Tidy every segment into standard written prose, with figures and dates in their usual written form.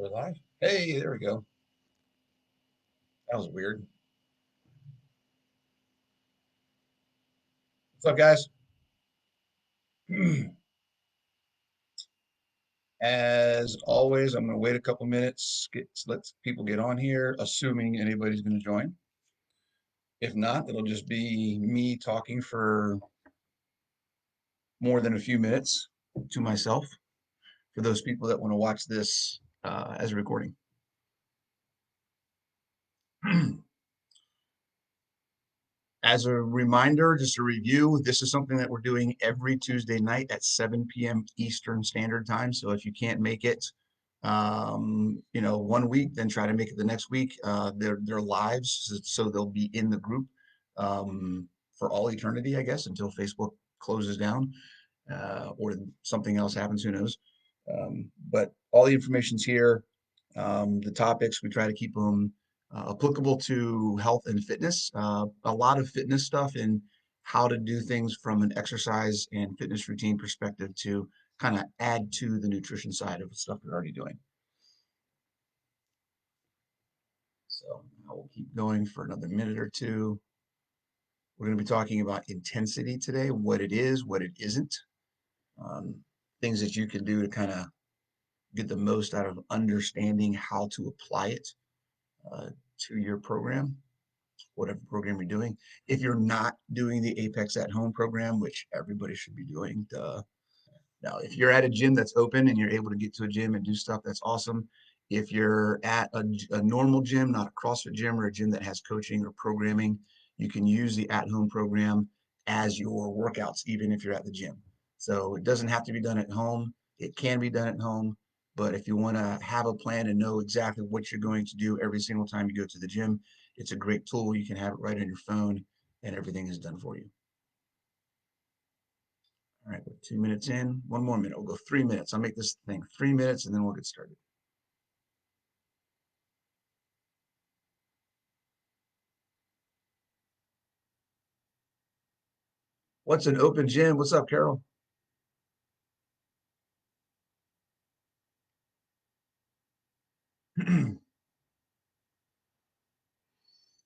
We're live. Hey, there we go. That was weird. What's up, guys? As always, I'm going to wait a couple minutes, let people get on here, assuming anybody's going to join. If not, it'll just be me talking for more than a few minutes to myself for those people that want to watch this as a recording. As a reminder, just a review, this is something that we're doing every Tuesday night at 7 p.m. Eastern Standard Time. So if you can't make it, 1 week, then try to make it the next week. They're lives, so they'll be in the group for all eternity, I guess, until Facebook closes down or something else happens. Who knows? But all the information's here. The topics we try to keep them applicable to health and fitness. A lot of fitness stuff and how to do things from an exercise and fitness routine perspective to kind of add to the nutrition side of the stuff we're already doing. So I will keep going for another minute or two. We're going to be talking about intensity today, what it is, what it isn't, um, things that you can do to kind of get the most out of understanding how to apply it uh, to your program, whatever program you're doing. If you're not doing the Apex at Home program, which everybody should be doing, duh. Now, if you're at a gym that's open and you're able to get to a gym and do stuff, that's awesome. If you're at a normal gym, not a CrossFit gym or a gym that has coaching or programming, you can use the at-home program as your workouts, even if you're at the gym. So it doesn't have to be done at home. It can be done at home. But if you want to have a plan and know exactly what you're going to do every single time you go to the gym, it's a great tool. You can have it right on your phone and everything is done for you. All right, we're 2 minutes in. One more minute. We'll go 3 minutes. I'll make this thing 3 minutes and then we'll get started. What's an open gym? What's up, Carol?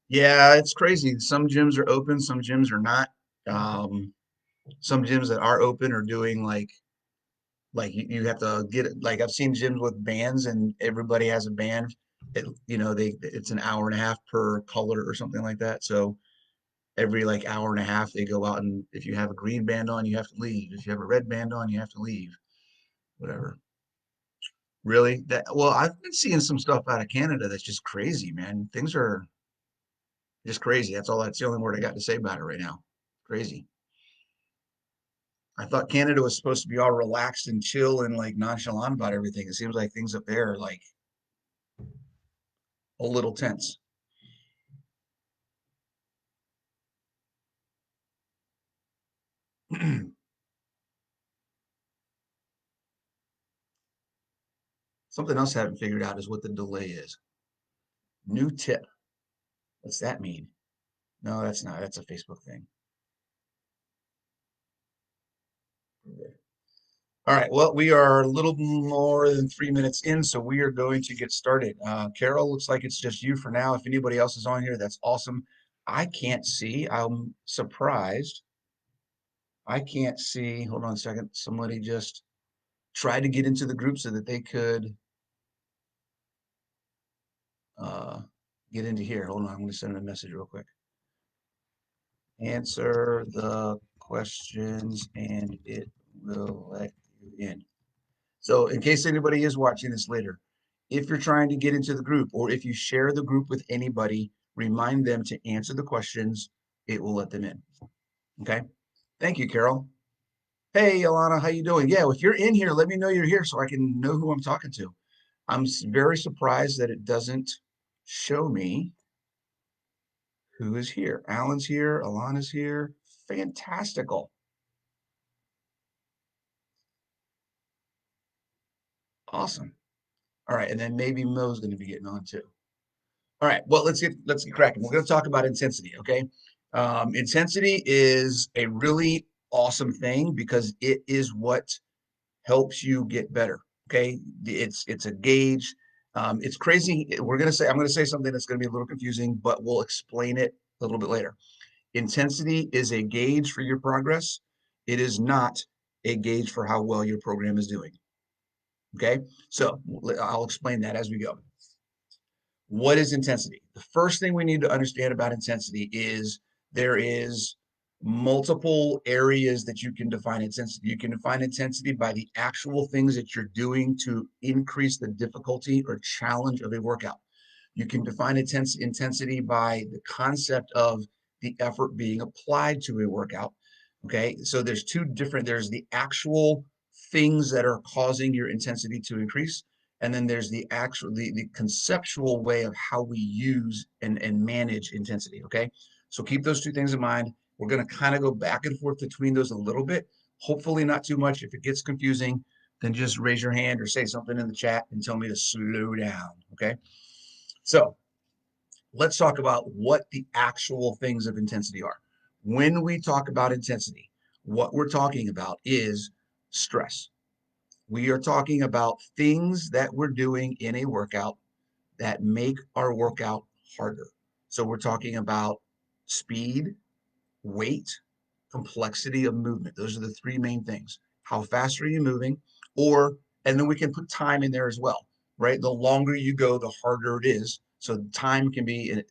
Yeah, it's crazy. Some gyms are open, some gyms are not. Um, some gyms that are open are doing like you have to get it. Like I've seen gyms with bands and everybody has a band. It's an hour and a half per color or something like that. So every like hour and a half they go out and if you have a green band on, you have to leave. If you have a red band on, you have to leave. Whatever. Really? Well, I've been seeing some stuff out of Canada that's just crazy, man. Things are just crazy. That's the only word I got to say about it right now. Crazy. I thought Canada was supposed to be all relaxed and chill and like nonchalant about everything. It seems like things up there are like a little tense. Something else I haven't figured out is what the delay is. New tip. What's that mean? No, that's not. That's a Facebook thing. All right. Well, we are a little more than 3 minutes in, so we are going to get started. Carol, looks like it's just you for now. If anybody else is on here, that's awesome. I can't see. I'm surprised. I can't see. Hold on a second. Somebody just tried to get into the group so that they could uh, get into here. Hold on. I'm going to send a message real quick. Answer the questions and it will let you in. So in case anybody is watching this later, if you're trying to get into the group or if you share the group with anybody, remind them to answer the questions. It will let them in. Okay. Thank you, Carol. Hey, Alana, how you doing? Yeah, if you're in here, let me know you're here so I can know who I'm talking to. I'm very surprised that it doesn't show me who is here. Alan's here, Alana's here. Fantastical. Awesome. All right, and then maybe Mo's going to be getting on too. All right, well, let's get cracking. We're going to talk about intensity, okay? Intensity is a really awesome thing because it is what helps you get better. Okay, it's a gauge. It's crazy. I'm going to say something that's going to be a little confusing, but we'll explain it a little bit later. Intensity is a gauge for your progress. It is not a gauge for how well your program is doing. Okay. So I'll explain that as we go. What is intensity? The first thing we need to understand about intensity is there is multiple areas that you can define intensity. You can define intensity by the actual things that you're doing to increase the difficulty or challenge of a workout. You can define intensity by the concept of the effort being applied to a workout. Okay, so there's there's the actual things that are causing your intensity to increase, and then there's the conceptual way of how we use and manage intensity. Okay, so keep those two things in mind. We're going to kind of go back and forth between those a little bit, hopefully not too much. If it gets confusing, then just raise your hand or say something in the chat and tell me to slow down. Okay, so let's talk about what the actual things of intensity are. When we talk about intensity, what we're talking about is stress. We are talking about things that we're doing in a workout that make our workout harder. So we're talking about speed, weight, complexity of movement. Those are the three main things. How fast are you moving? And then we can put time in there as well, right? The longer you go, the harder it is. So time can be,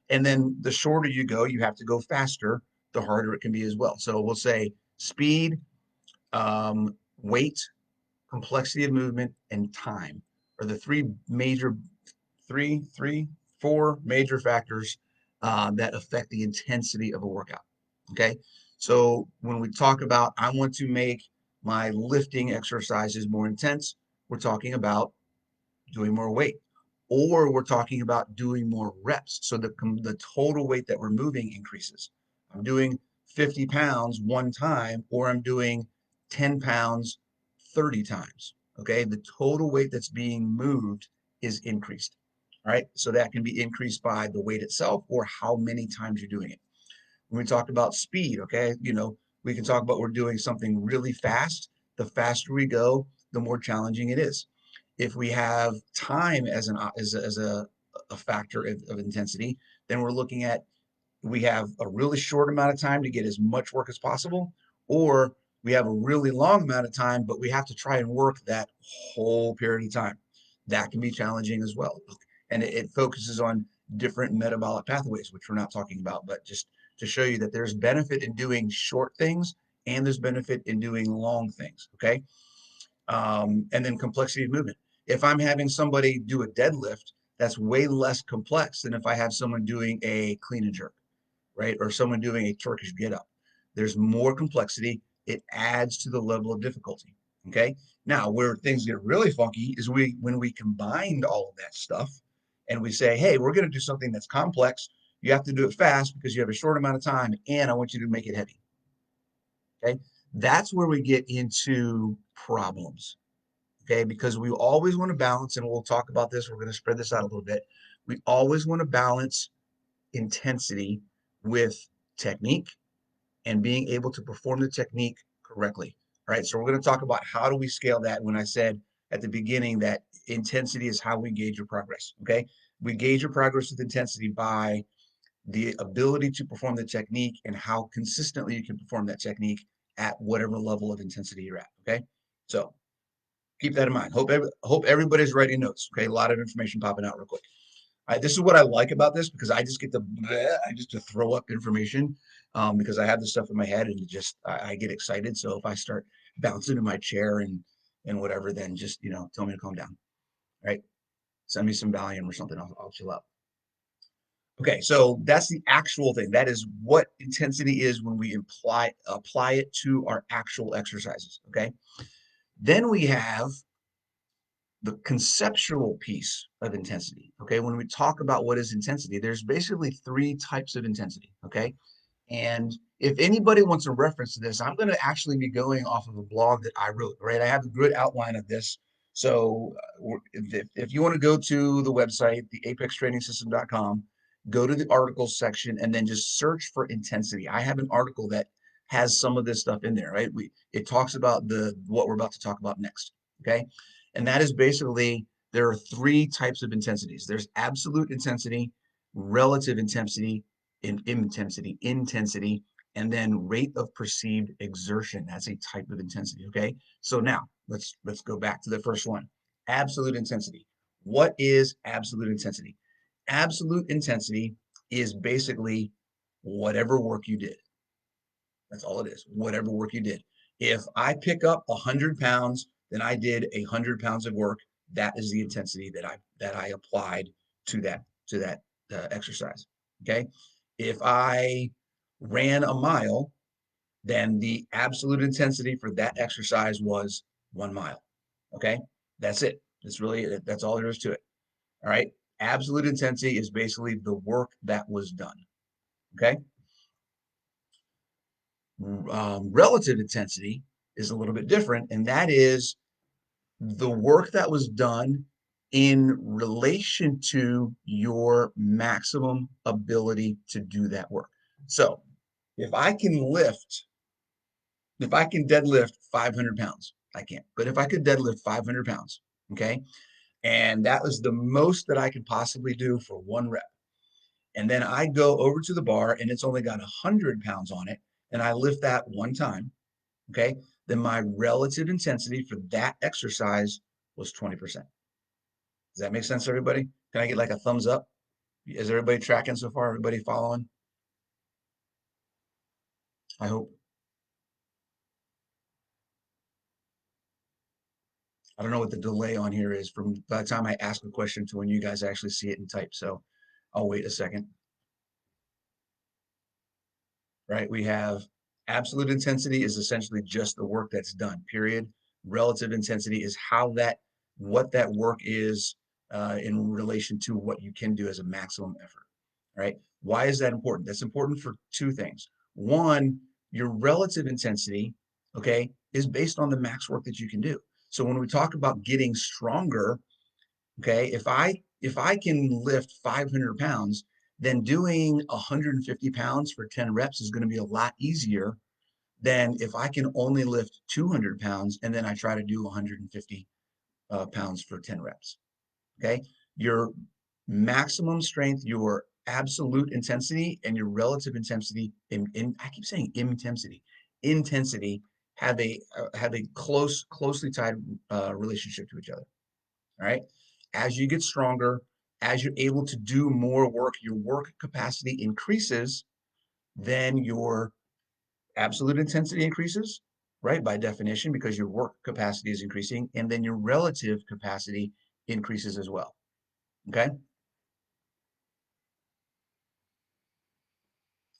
and then the shorter you go, you have to go faster, the harder it can be as well. So we'll say speed, weight, complexity of movement, and time are the three, four major factors that affect the intensity of a workout. Okay. So when we talk about, I want to make my lifting exercises more intense, we're talking about doing more weight, or we're talking about doing more reps. So the total weight that we're moving increases. I'm doing 50 pounds one time, or I'm doing 10 pounds 30 times. Okay. The total weight that's being moved is increased. All right. So that can be increased by the weight itself or how many times you're doing it. When we talk about speed, okay, we can talk about we're doing something really fast. The faster we go, the more challenging it is. If we have time as a factor of intensity, then we're looking at we have a really short amount of time to get as much work as possible, or we have a really long amount of time, but we have to try and work that whole period of time. That can be challenging as well. And it focuses on different metabolic pathways, which we're not talking about, but just to show you that there's benefit in doing short things and there's benefit in doing long things. Okay. And then complexity of movement. If I'm having somebody do a deadlift, that's way less complex than if I have someone doing a clean and jerk, right? Or someone doing a Turkish get up. There's more complexity. It adds to the level of difficulty. Okay. Now, where things get really funky is when we combined all of that stuff and we say, hey, we're going to do something that's complex. You have to do it fast because you have a short amount of time, and I want you to make it heavy. Okay. That's where we get into problems. Okay. Because we always want to balance, and we'll talk about this. We're going to spread this out a little bit. We always want to balance intensity with technique and being able to perform the technique correctly. All right. So we're going to talk about how do we scale that when I said at the beginning that intensity is how we gauge your progress. Okay. We gauge your progress with intensity by the ability to perform the technique and how consistently you can perform that technique at whatever level of intensity you're at. Okay. So keep that in mind. Hope everybody's writing notes. Okay. A lot of information popping out real quick. This is what I like about this because I just get to throw up information because I have this stuff in my head and I get excited. So if I start bouncing in my chair and whatever, then just tell me to calm down. Right? Send me some Valium or something. I'll chill out. Okay, so that's the actual thing. That is what intensity is when we apply it to our actual exercises. Okay. Then we have the conceptual piece of intensity. Okay. When we talk about what is intensity, there's basically three types of intensity. Okay. And if anybody wants a reference to this, I'm going to actually be going off of a blog that I wrote, right? I have a good outline of this. So if you want to go to the website, the apextrainingsystem.com, go to the articles section and then just search for intensity. I have an article that has some of this stuff in there, right? It talks about what we're about to talk about next. Okay. And that is basically There are three types of intensities. There's absolute intensity, relative intensity, intensity, and then rate of perceived exertion. That's a type of intensity. Okay. So now let's go back to the first one. Absolute intensity. What is absolute intensity? Absolute intensity is basically whatever work you did. That's all it is. Whatever work you did. If I pick up 100 pounds, then I did 100 pounds of work. That is the intensity that I applied to that exercise. Okay. If I ran a mile, then the absolute intensity for that exercise was 1 mile. Okay. That's it. That's all there is to it. All right. Absolute intensity is basically the work that was done. Okay. Relative intensity is a little bit different, and that is the work that was done in relation to your maximum ability to do that work. So if I can lift, if I can deadlift 500 pounds, I can't, but if I could deadlift 500 pounds, okay, and that was the most that I could possibly do for one rep. And then I go over to the bar and it's only got 100 pounds on it, and I lift that one time, okay, then my relative intensity for that exercise was 20%. Does that make sense, everybody? Can I get like a thumbs up? Is everybody tracking so far? Everybody following? I hope. I don't know what the delay on here is from by the time I ask a question to when you guys actually see it in type. So I'll wait a second. Right? We have absolute intensity is essentially just the work that's done, period. Relative intensity is what that work is in relation to what you can do as a maximum effort, right? Why is that important? That's important for two things. One, your relative intensity, okay, is based on the max work that you can do. So when we talk about getting stronger, okay, if I can lift 500 pounds, then doing 150 pounds for 10 reps is going to be a lot easier than if I can only lift 200 pounds and then I try to do 150 pounds for 10 reps. Okay. Your maximum strength, your absolute intensity, and your relative intensity, in I keep saying intensity have a closely tied relationship to each other. All right. As you get stronger, as you're able to do more work, your work capacity increases, then your absolute intensity increases, right? By definition, because your work capacity is increasing, and then your relative capacity increases as well. Okay.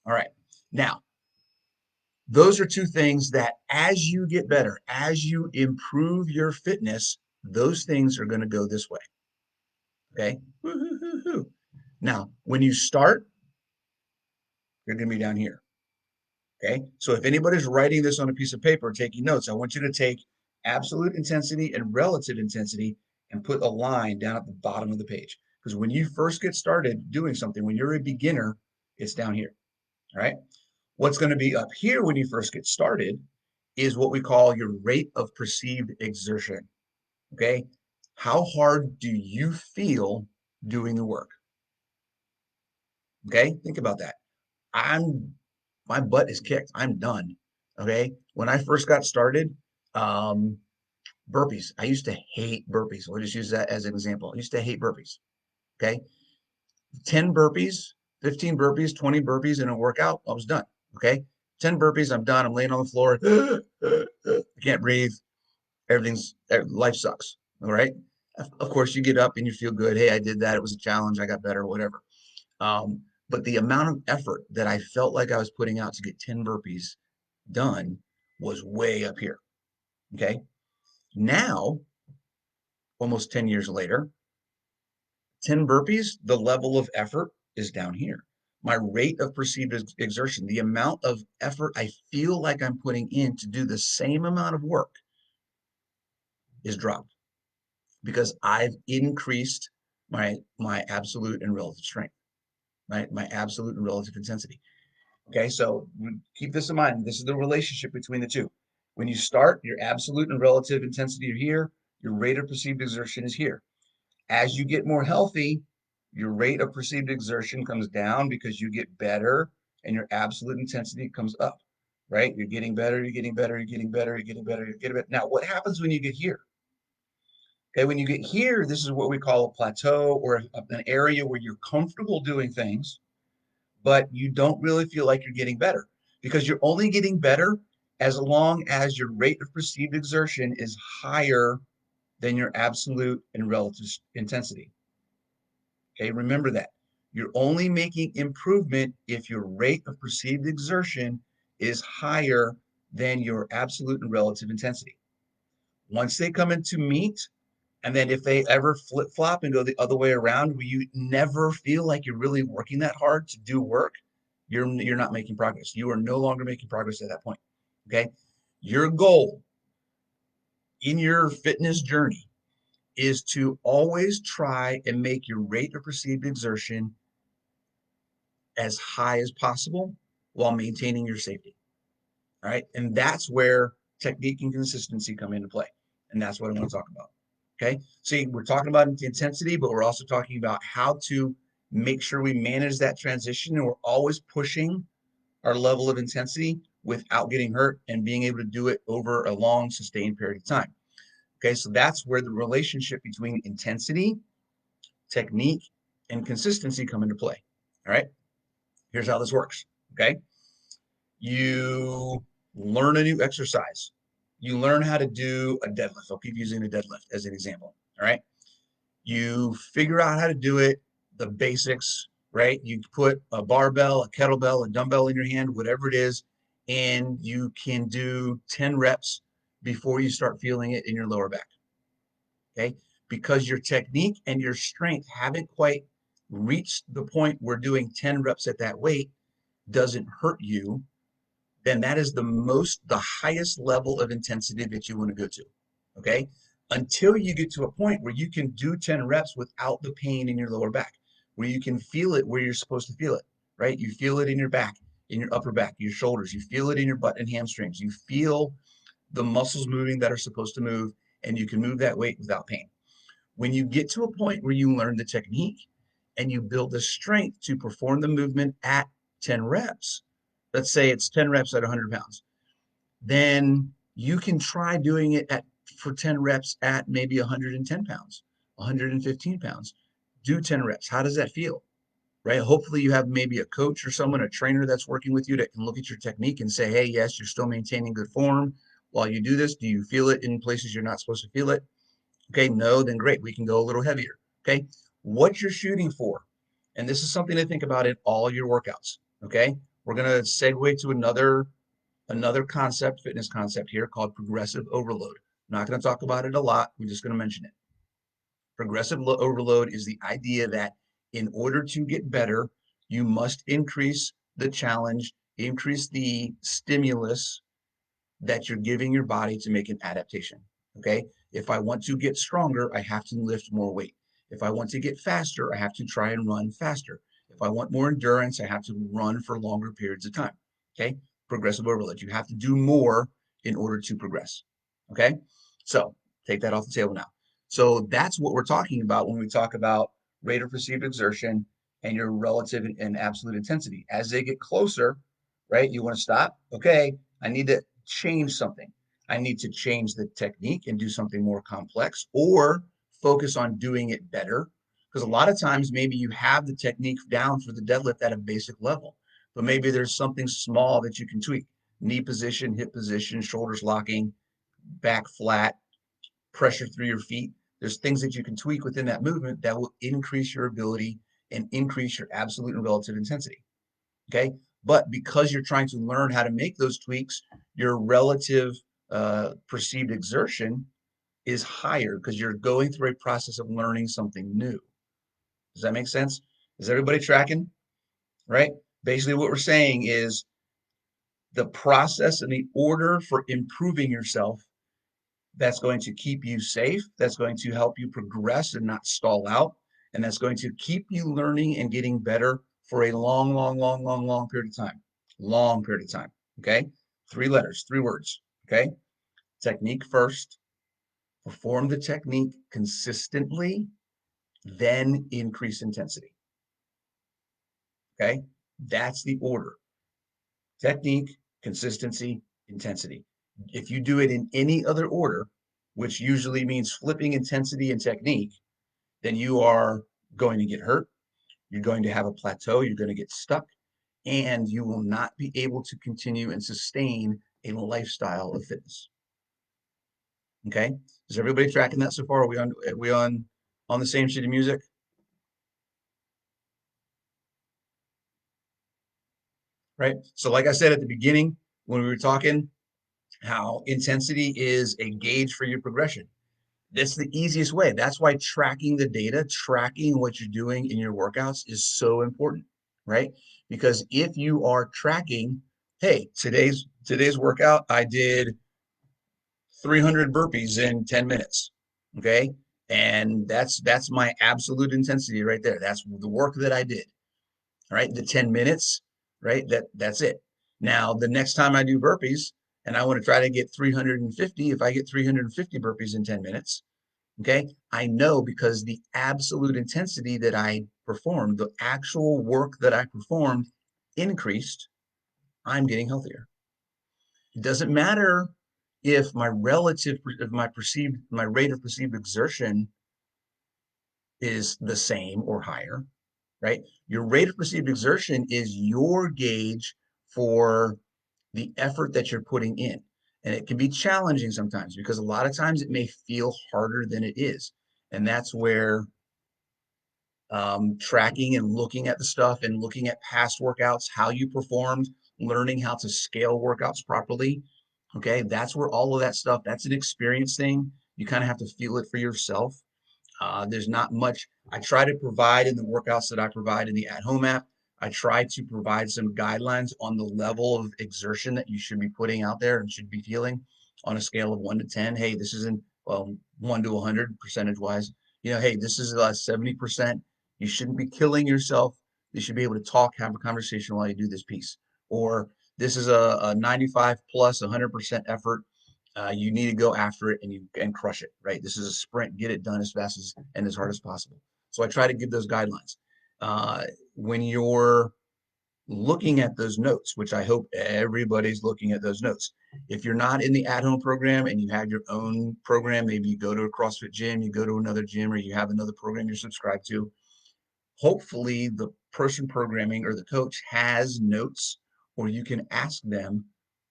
All right. Now, those are two things that as you get better, as you improve your fitness, those things are going to go this way. Okay. Woo-hoo-hoo-hoo. Now, when you start, you're going to be down here. Okay. So if anybody's writing this on a piece of paper, taking notes, I want you to take absolute intensity and relative intensity and put a line down at the bottom of the page. Because when you first get started doing something, when you're a beginner, it's down here. All right. What's going to be up here when you first get started is what we call your rate of perceived exertion. Okay. How hard do you feel doing the work? Okay. Think about that. I'm my butt is kicked. I'm done. Okay. When I first got started, um, burpees. I used to hate burpees. We'll just use that as an example. I used to hate burpees. Okay. 10 burpees, 15 burpees, 20 burpees in a workout. I was done. Okay. 10 burpees. I'm done. I'm laying on the floor. I can't breathe. Life sucks. All right. Of course, you get up and you feel good. Hey, I did that. It was a challenge. I got better, whatever. But the amount of effort that I felt like I was putting out to get 10 burpees done was way up here. Okay. Now, almost 10 years later, 10 burpees, the level of effort is down here. My rate of perceived exertion, the amount of effort I feel like I'm putting in to do the same amount of work is dropped because I've increased my absolute and relative strength, right? My absolute and relative intensity. Okay, so keep this in mind. This is the relationship between the two. When you start, your absolute and relative intensity are here, your rate of perceived exertion is here. As you get more healthy, your rate of perceived exertion comes down because you get better and your absolute intensity comes up, right? You're getting better, you're getting better, you're getting better, you're getting better, you're getting better. Now, what happens when you get here? Okay, when you get here, this is what we call a plateau or an area where you're comfortable doing things, but you don't really feel like you're getting better because you're only getting better as long as your rate of perceived exertion is higher than your absolute and relative intensity. Okay, remember that. You're only making improvement if your rate of perceived exertion is higher than your absolute and relative intensity. Once they come into meet, and then if they ever flip flop and go the other way around, where you never feel like you're really working that hard to do work, you're not making progress. You are no longer making progress at that point. Okay. Your goal in your fitness journey is to always try and make your rate of perceived exertion as high as possible while maintaining your safety. All right. And that's where technique and consistency come into play. And that's what I want to talk about. Okay. See, we're talking about intensity, but we're also talking about how to make sure we manage that transition and we're always pushing our level of intensity without getting hurt and being able to do it over a long, sustained period of time. Okay. So that's where the relationship between intensity, technique, and consistency come into play. All right. Here's how this works. Okay. You learn a new exercise. You learn how to do a deadlift. I'll keep using a deadlift as an example. All right. You figure out how to do it, the basics, right? You put a barbell, a kettlebell, a dumbbell in your hand, whatever it is, and you can do 10 reps before you start feeling it in your lower back. Okay. Because your technique and your strength haven't quite reached the point where doing 10 reps at that weight doesn't hurt you, then that is the highest level of intensity that you want to go to. Okay. Until you get to a point where you can do 10 reps without the pain in your lower back, where you can feel it where you're supposed to feel it, right? You feel it in your back, in your upper back, your shoulders, you feel it in your butt and hamstrings, you feel the muscles moving that are supposed to move, and you can move that weight without pain. When you get to a point where you learn the technique and you build the strength to perform the movement at 10 reps, let's say it's 10 reps at 100 pounds, then you can try doing it at for 10 reps at maybe 110 pounds, 115 pounds. Do 10 reps. How does that feel? Right? Hopefully, you have maybe a coach or someone, a trainer that's working with you that can look at your technique and say, hey, yes, you're still maintaining good form while you do this. Do you feel it in places you're not supposed to feel it? Okay, no, then great. We can go a little heavier. Okay, what you're shooting for. And this is something to think about in all your workouts. Okay, we're going to segue to another concept, fitness concept here called progressive overload. I'm not going to talk about it a lot. We're just going to mention it. Progressive overload is the idea that in order to get better, you must increase the challenge, increase the stimulus that you're giving your body to make an adaptation. Okay. If I want to get stronger, I have to lift more weight. If I want to get faster, I have to try and run faster. If I want more endurance, I have to run for longer periods of time. Okay. Progressive overload. You have to do more in order to progress. Okay. So take that off the table now. So that's what we're talking about when we talk about rate of perceived exertion and your relative and absolute intensity. As they get closer, right, you want to stop. Okay. I need to change something. I need to change the technique and do something more complex or focus on doing it better. Because a lot of times, maybe you have the technique down for the deadlift at a basic level, but maybe there's something small that you can tweak: knee position, hip position, shoulders locking, back flat, pressure through your feet. There's things that you can tweak within that movement that will increase your ability and increase your absolute and relative intensity. Okay. But because you're trying to learn how to make those tweaks, your relative perceived exertion is higher because you're going through a process of learning something new. Does that make sense? Is everybody tracking? Right? Basically, what we're saying is the process and the order for improving yourself that's going to keep you safe, that's going to help you progress and not stall out, and that's going to keep you learning and getting better for a long, long, long, long, long period of time. Long period of time. Okay. 3 letters, 3 words. Okay. Technique first. Perform the technique consistently then increase intensity. Okay. That's the order: technique, consistency, intensity. If you do it in any other order, which usually means flipping intensity and technique, then you are going to get hurt. You're going to have a plateau. You're going to get stuck, and you will not be able to continue and sustain a lifestyle of fitness. Okay. Is everybody tracking that so far? Are we on the same sheet of music? Right. So, like I said at the beginning, when we were talking, how intensity is a gauge for your progression. That's the easiest way. That's why tracking the data, tracking what you're doing in your workouts is so important, right? Because if you are tracking, hey, today's workout, I did 300 burpees in 10 minutes. Okay? And that's my absolute intensity right there. That's the work that I did. All right? The 10 minutes, right? That's it. Now, the next time I do burpees and I want to try to get 350, if I get 350 burpees in 10 minutes, okay, I know because the absolute intensity that I performed, the actual work that I performed increased, I'm getting healthier. It doesn't matter if my rate of perceived exertion is the same or higher, right? Your rate of perceived exertion is your gauge for the effort that you're putting in. And it can be challenging sometimes because a lot of times it may feel harder than it is. And that's where tracking and looking at the stuff and looking at past workouts, how you performed, learning how to scale workouts properly. Okay, that's where all of that stuff, that's an experience thing. You kind of have to feel it for yourself. There's not much I try to provide in the workouts that I provide in the at home app. I try to provide some guidelines on the level of exertion that you should be putting out there and should be feeling on a scale of 1 to 10. Hey, this isn't, well, 1 to 100 percentage wise. Hey, this is 70%. You shouldn't be killing yourself. You should be able to talk, have a conversation while you do this piece. Or this is a 95 plus 100% effort. You need to go after it and crush it, right? This is a sprint. Get it done as fast as and as hard as possible. So I try to give those guidelines. When you're looking at those notes, which I hope everybody's looking at those notes. If you're not in the at-home program and you have your own program, maybe you go to a CrossFit gym, you go to another gym, or you have another program you're subscribed to, hopefully the person programming or the coach has notes, or you can ask them,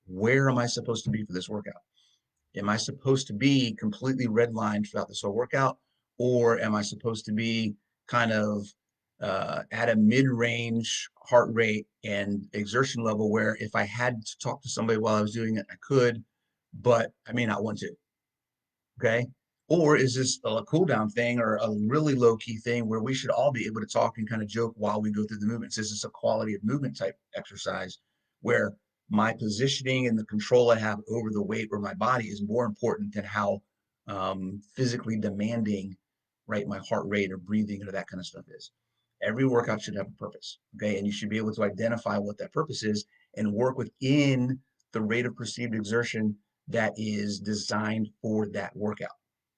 where am I supposed to be for this workout? Am I supposed to be completely redlined throughout this whole workout, or am I supposed to be kind of at a mid-range heart rate and exertion level where if I had to talk to somebody while I was doing it, I could, but I may not want to? Okay. Or is this a cool down thing or a really low key thing where we should all be able to talk and kind of joke while we go through the movements? Is this a quality of movement type exercise where my positioning and the control I have over the weight or my body is more important than how physically demanding, right, my heart rate or breathing or that kind of stuff is? Every workout should have a purpose. Okay. And you should be able to identify what that purpose is and work within the rate of perceived exertion that is designed for that workout.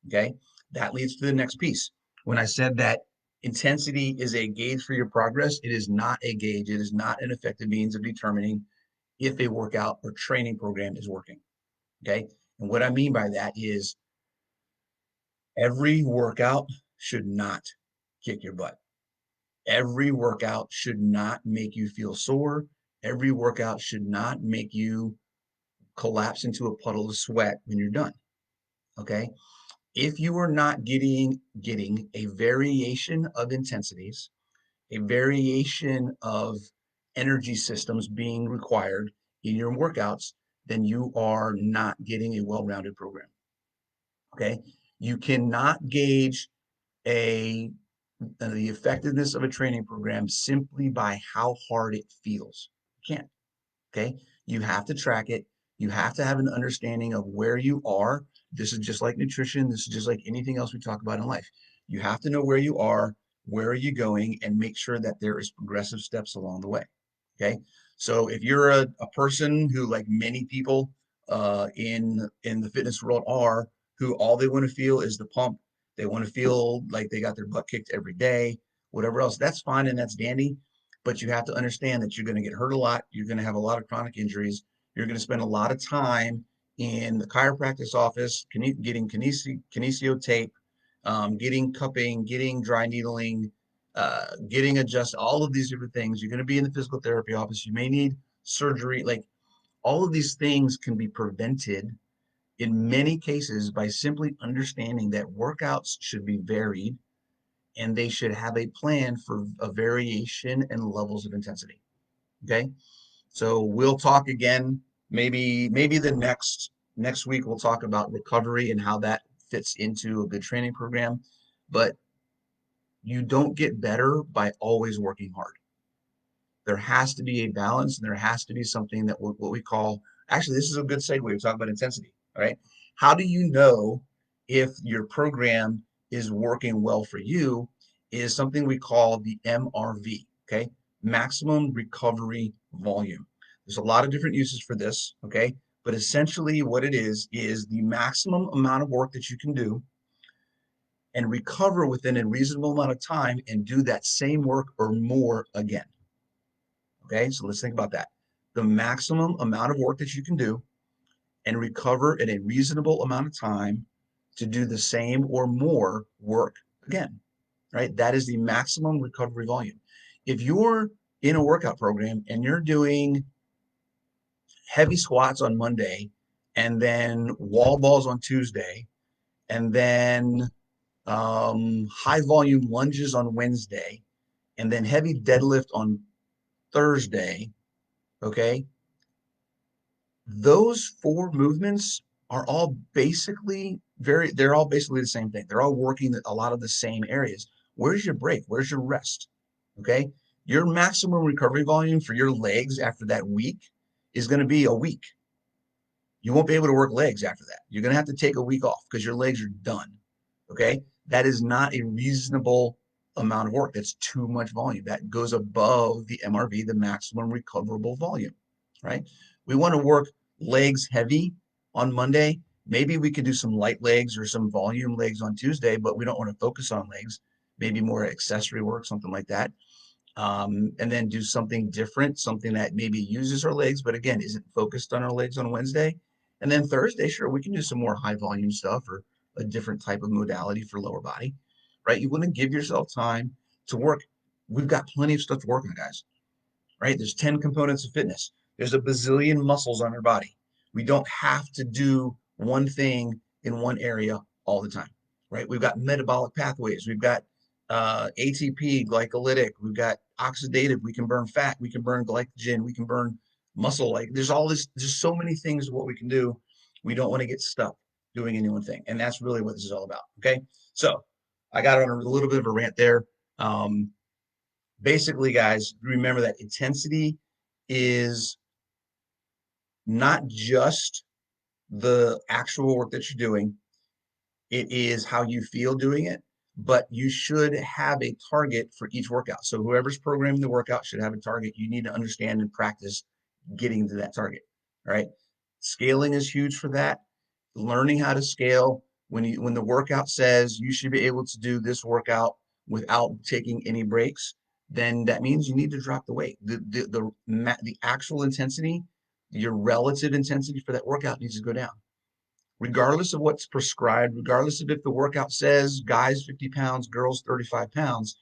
Okay. That leads to the next piece. When I said that intensity is a gauge for your progress, it is not a gauge. It is not an effective means of determining if a workout or training program is working. Okay. And what I mean by that is every workout should not kick your butt. Every workout should not make you feel sore. Every workout should not make you collapse into a puddle of sweat when you're done. Okay. If you are not getting a variation of intensities, a variation of energy systems being required in your workouts, then you are not getting a well-rounded program. Okay. You cannot gauge a the effectiveness of a training program simply by how hard it feels. You can't. Okay. You have to track it. You have to have an understanding of where you are. This is just like nutrition. This is just like anything else we talk about in life. You have to know where you are, where are you going, and make sure that there is progressive steps along the way. Okay. So if you're a person who, like many people in the fitness world are, who all they want to feel is the pump, They want to feel like they got their butt kicked every day, whatever else. That's fine and that's dandy, but you have to understand that you're going to get hurt a lot. You're going to have a lot of chronic injuries. You're going to spend a lot of time in the chiropractic office getting kinesio tape, getting cupping, getting dry needling, getting adjust, all of these different things. You're going to be in the physical therapy office. You may need surgery. Like all of these things can be prevented in many cases by simply understanding that workouts should be varied and they should have a plan for a variation and levels of intensity. Okay. So we'll talk again. Maybe the next week we'll talk about recovery and how that fits into a good training program. But you don't get better by always working hard. There has to be a balance and there has to be something that what we call, actually, this is a good segue. We talk about intensity, all right? How do you know if your program is working well for you is something we call the MRV, okay? Maximum recovery volume. There's a lot of different uses for this, okay? But essentially what it is the maximum amount of work that you can do and recover within a reasonable amount of time and do that same work or more again. Okay, so let's think about that. The maximum amount of work that you can do and recover in a reasonable amount of time to do the same or more work again, right? That is the maximum recovery volume. If you're in a workout program and you're doing heavy squats on Monday and then wall balls on Tuesday and then high volume lunges on Wednesday and then heavy deadlift on Thursday, okay? Those four movements are all basically they're all basically the same thing. They're all working a lot of the same areas. Where's your break? Where's your rest? Okay. Your maximum recovery volume for your legs after that week is going to be a week. You won't be able to work legs after that. You're going to have to take a week off because your legs are done. Okay. That is not a reasonable amount of work. That's too much volume. That goes above the MRV, the maximum recoverable volume, right? We want to work legs heavy on Monday. Maybe we could do some light legs or some volume legs on Tuesday, but we don't want to focus on legs. Maybe more accessory work, something like that. And then do something different, something that maybe uses our legs, but again, isn't focused on our legs on Wednesday. And then Thursday, sure, we can do some more high volume stuff or a different type of modality for lower body, right? You want to give yourself time to work. We've got plenty of stuff to work on, guys, right? There's 10 components of fitness. There's a bazillion muscles on your body. We don't have to do one thing in one area all the time, right? We've got metabolic pathways. We've got ATP, glycolytic. We've got oxidative. We can burn fat. We can burn glycogen. We can burn muscle. Like there's all this, there's so many things what we can do. We don't want to get stuck doing any one thing. And that's really what this is all about. Okay. So I got on a little bit of a rant there. Um, Basically, guys, remember that intensity is not just the actual work that you're doing, it is how you feel doing it, but you should have a target for each workout. So whoever's programming the workout should have a target. You need to understand and practice getting to that target. All right. Scaling is huge for that. Learning how to scale when the workout says you should be able to do this workout without taking any breaks, then that means you need to drop the weight. The actual intensity, your relative intensity for that workout needs to go down regardless of what's prescribed, regardless of if the workout says guys 50 pounds, girls 35 pounds.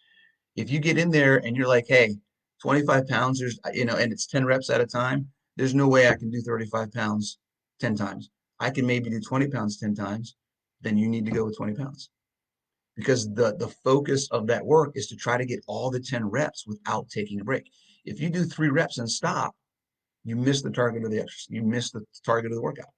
If you get in there and you're like, hey, 25 pounds, and it's 10 reps at a time, there's no way I can do 35 pounds 10 times. I can maybe do 20 pounds 10 times. Then you need to go with 20 pounds because the focus of that work is to try to get all the 10 reps without taking a break. If you do 3 reps and stop, you miss the target of the exercise. You miss the target of the workout.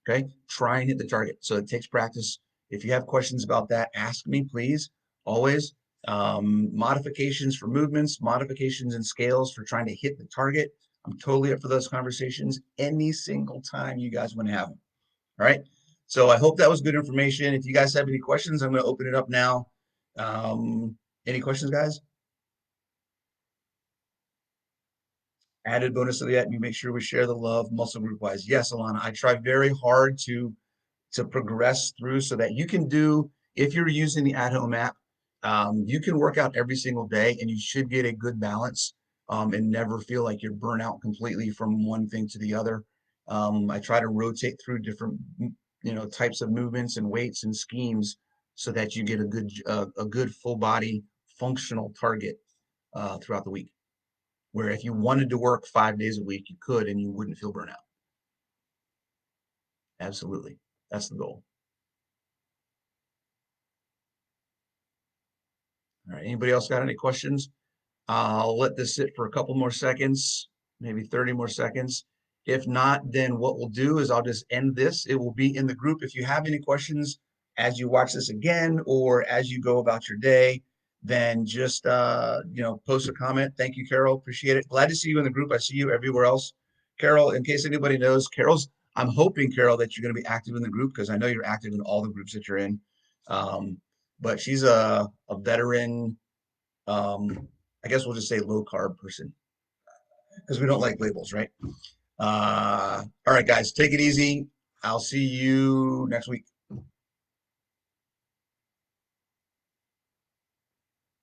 Okay, try and hit the target. So it takes practice. If you have questions about that, ask me, please. Always. Modifications for movements, modifications and scales for trying to hit the target. I'm totally up for those conversations any single time you guys want to have them. All right. So I hope that was good information. If you guys have any questions, I'm going to open it up now. Any questions, guys? Added bonus to that, you make sure we share the love muscle group wise. Yes, Alana, I try very hard to progress through so that you can do if you're using the at-home app, you can work out every single day and you should get a good balance and never feel like you're burnt out completely from one thing to the other. I try to rotate through different, types of movements and weights and schemes so that you get a good full body functional target throughout the week. Where if you wanted to work 5 days a week, you could and you wouldn't feel burnout. Absolutely. That's the goal. All right. Anybody else got any questions? I'll let this sit for a couple more seconds, maybe 30 more seconds. If not, then what we'll do is I'll just end this. It will be in the group. If you have any questions as you watch this again or as you go about your day, then just post a comment. Thank you, Carol. Appreciate it. Glad to see you in the group. I see you everywhere else. Carol, in case anybody knows, I'm hoping, Carol, that you're going to be active in the group because I know you're active in all the groups that you're in. Um, but she's a veteran, I guess we'll just say low carb person because we don't like labels, right? All right, guys, take it easy. I'll see you next week.